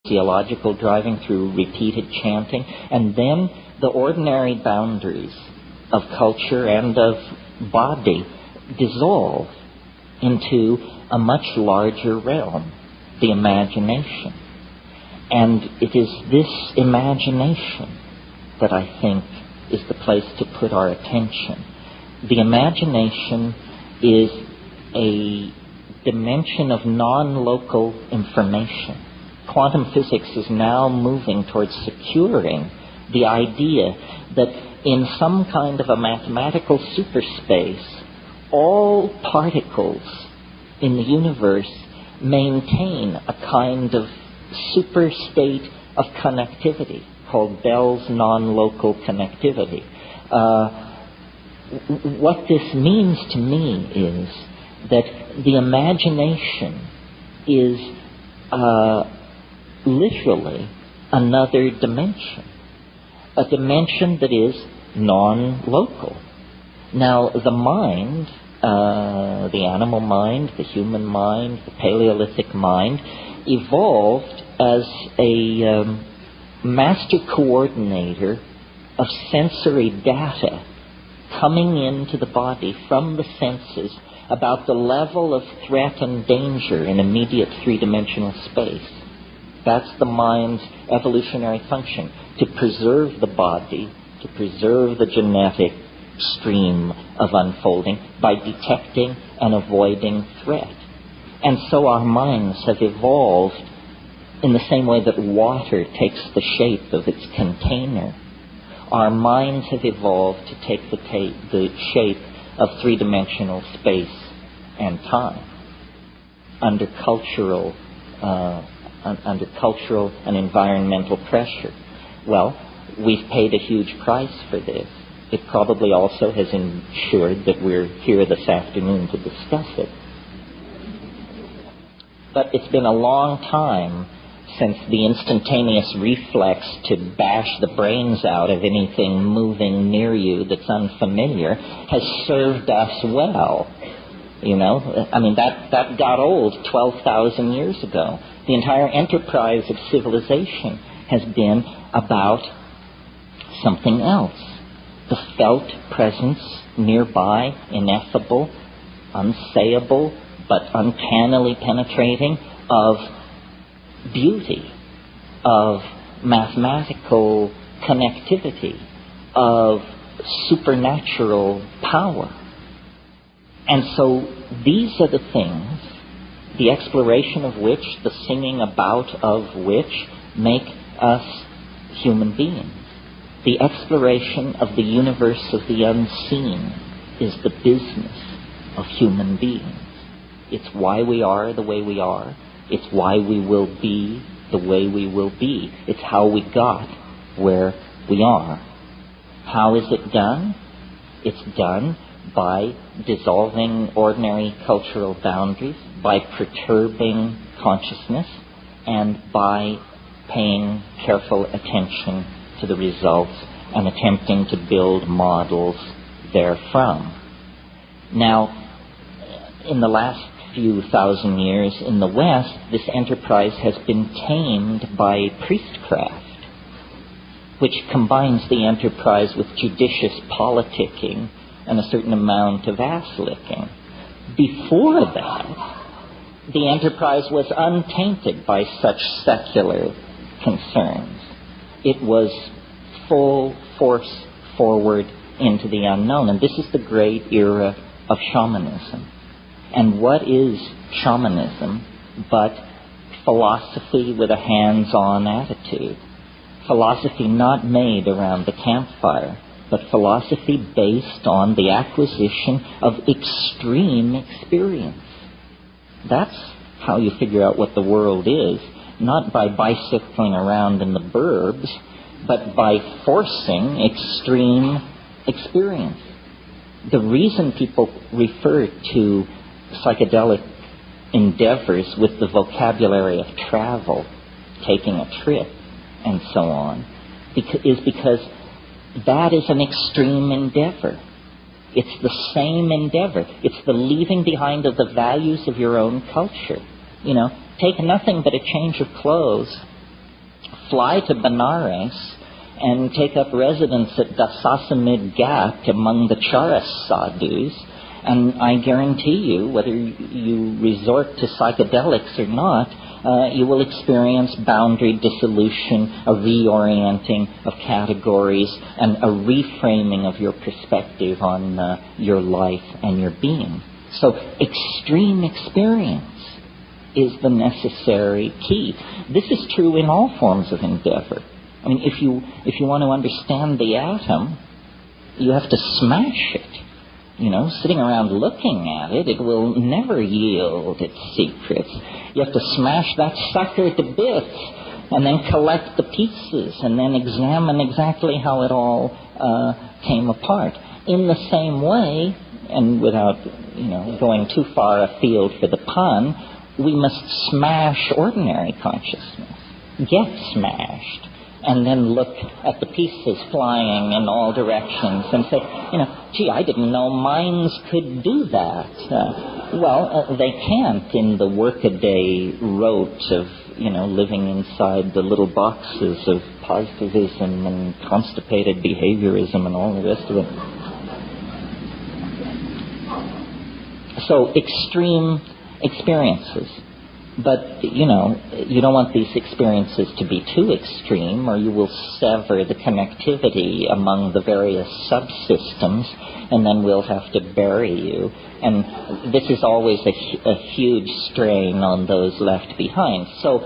physiological driving through repeated chanting, and then the ordinary boundaries of culture and of body dissolve into a much larger realm, the imagination. And it is this imagination that I think is the place to put our attention. The imagination is a dimension of non-local information. Quantum physics is now moving towards securing the idea that in some kind of a mathematical superspace, all particles in the universe maintain a kind of super state of connectivity called Bell's non-local connectivity. What this means to me is that the imagination is literally another dimension, a dimension that is non-local. Now, the mind, the animal mind, the human mind, the Paleolithic mind, evolved as a master coordinator of sensory data coming into the body from the senses about the level of threat and danger in immediate three-dimensional space. That's the mind's evolutionary function, to preserve the body, to preserve the genetic stream of unfolding by detecting and avoiding threat. And so our minds have evolved in the same way that water takes the shape of its container. Our minds have evolved to take the shape of three-dimensional space and time under cultural and environmental pressure. Well, we've paid a huge price for this. It probably also has ensured that we're here this afternoon to discuss it. But it's been a long time since the instantaneous reflex to bash the brains out of anything moving near you that's unfamiliar has served us well. You know, I mean, that got old 12,000 years ago. The entire enterprise of civilization has been about something else. The felt presence nearby, ineffable, unsayable, but uncannily penetrating of beauty, of mathematical connectivity, of supernatural power. And so these are the things, the exploration of which, the singing about of which, make us human beings. The exploration of the universe of the unseen is the business of human beings. It's why we are the way we are. It's why we will be the way we will be. It's how we got where we are. How is it done? It's done by dissolving ordinary cultural boundaries, by perturbing consciousness, and by paying careful attention to the results and attempting to build models therefrom. Now, in the last few thousand years in the West, this enterprise has been tamed by priestcraft, which combines the enterprise with judicious politicking and a certain amount of ass-licking. Before that, the enterprise was untainted by such secular concerns. It was full force forward into the unknown. And this is the great era of shamanism. And what is shamanism but philosophy with a hands-on attitude? Philosophy not made around the campfire, but philosophy based on the acquisition of extreme experience. That's how you figure out what the world is, not by bicycling around in the burbs, but by forcing extreme experience. The reason people refer to psychedelic endeavors with the vocabulary of travel, taking a trip, and so on, is because that is an extreme endeavor. It's the same endeavor. It's the leaving behind of the values of your own culture. You know, take nothing but a change of clothes fly to Benares and take up residence at Dasasamid Ghat among the Charas sadhus, and I guarantee you, whether you resort to psychedelics or not, you will experience boundary dissolution, a reorienting of categories, and a reframing of your perspective on your life and your being. So extreme experience is the necessary key. This is true in all forms of endeavor. I mean, if you want to understand the atom, you have to smash it. Sitting around looking at it, it will never yield its secrets. You have to smash that sucker to bits and then collect the pieces and then examine exactly how it all came apart. In the same way, and without going too far afield for the pun, we must smash ordinary consciousness, get smashed, and then look at the pieces flying in all directions and say, gee, I didn't know minds could do that. They can't in the workaday rote of, living inside the little boxes of positivism and constipated behaviorism and all the rest of it. So extreme experiences. But, you don't want these experiences to be too extreme, or you will sever the connectivity among the various subsystems, and then we'll have to bury you. And this is always a huge strain on those left behind. So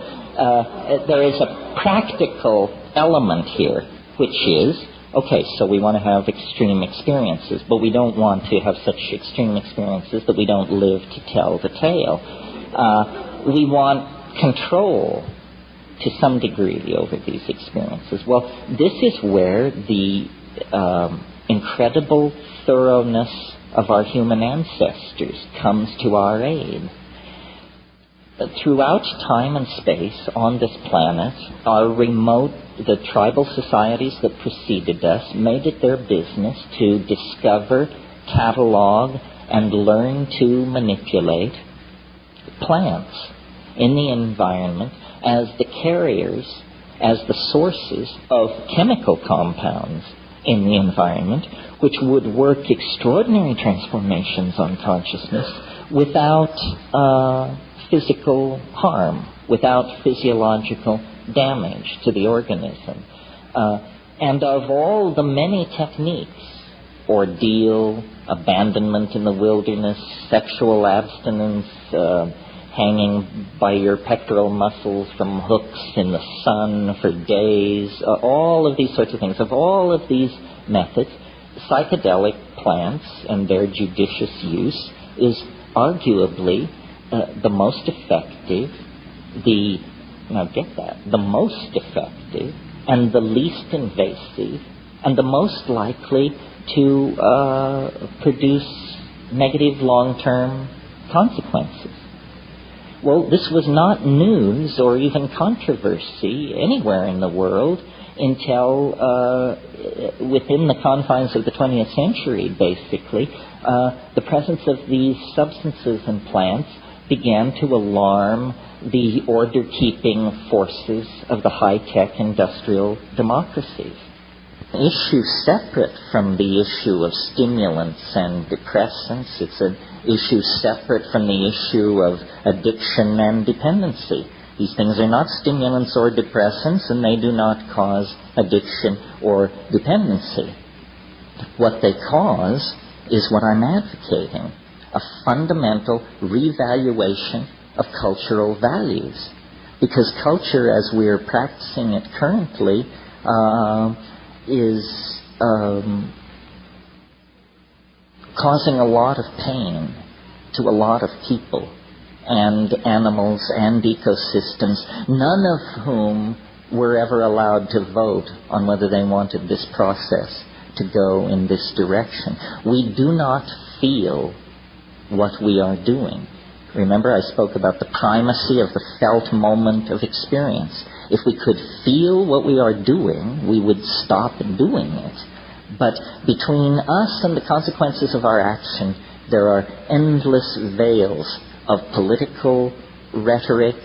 there is a practical element here, which is, okay, so we want to have extreme experiences, but we don't want to have such extreme experiences that we don't live to tell the tale. We want control to some degree over these experiences. Well, this is where the incredible thoroughness of our human ancestors comes to our aid. Throughout time and space on this planet, the tribal societies that preceded us made it their business to discover, catalog, and learn to manipulate plants in the environment as the carriers, as the sources of chemical compounds in the environment, which would work extraordinary transformations on consciousness without physical harm, without physiological damage to the organism. And of all the many techniques, ordeal, abandonment in the wilderness, sexual abstinence, hanging by your pectoral muscles from hooks in the sun for days, all of these sorts of things. Of all of these methods, psychedelic plants and their judicious use is arguably the most effective, the most effective and the least invasive and the most likely to produce negative long-term consequences. Well, this was not news or even controversy anywhere in the world until within the confines of the 20th century, basically. The presence of these substances and plants began to alarm the order-keeping forces of the high-tech industrial democracies. Issue separate from the issue of stimulants and depressants. It's an issue separate from the issue of addiction and dependency. These things are not stimulants or depressants, and they do not cause addiction or dependency. What they cause is what I'm advocating, a fundamental revaluation of cultural values. Because culture, as we're practicing it currently, is causing a lot of pain to a lot of people and animals and ecosystems, none of whom were ever allowed to vote on whether they wanted this process to go in this direction. We do not feel what we are doing. Remember, I spoke about the primacy of the felt moment of experience. If we could feel what we are doing, we would stop doing it. But between us and the consequences of our action, there are endless veils of political rhetoric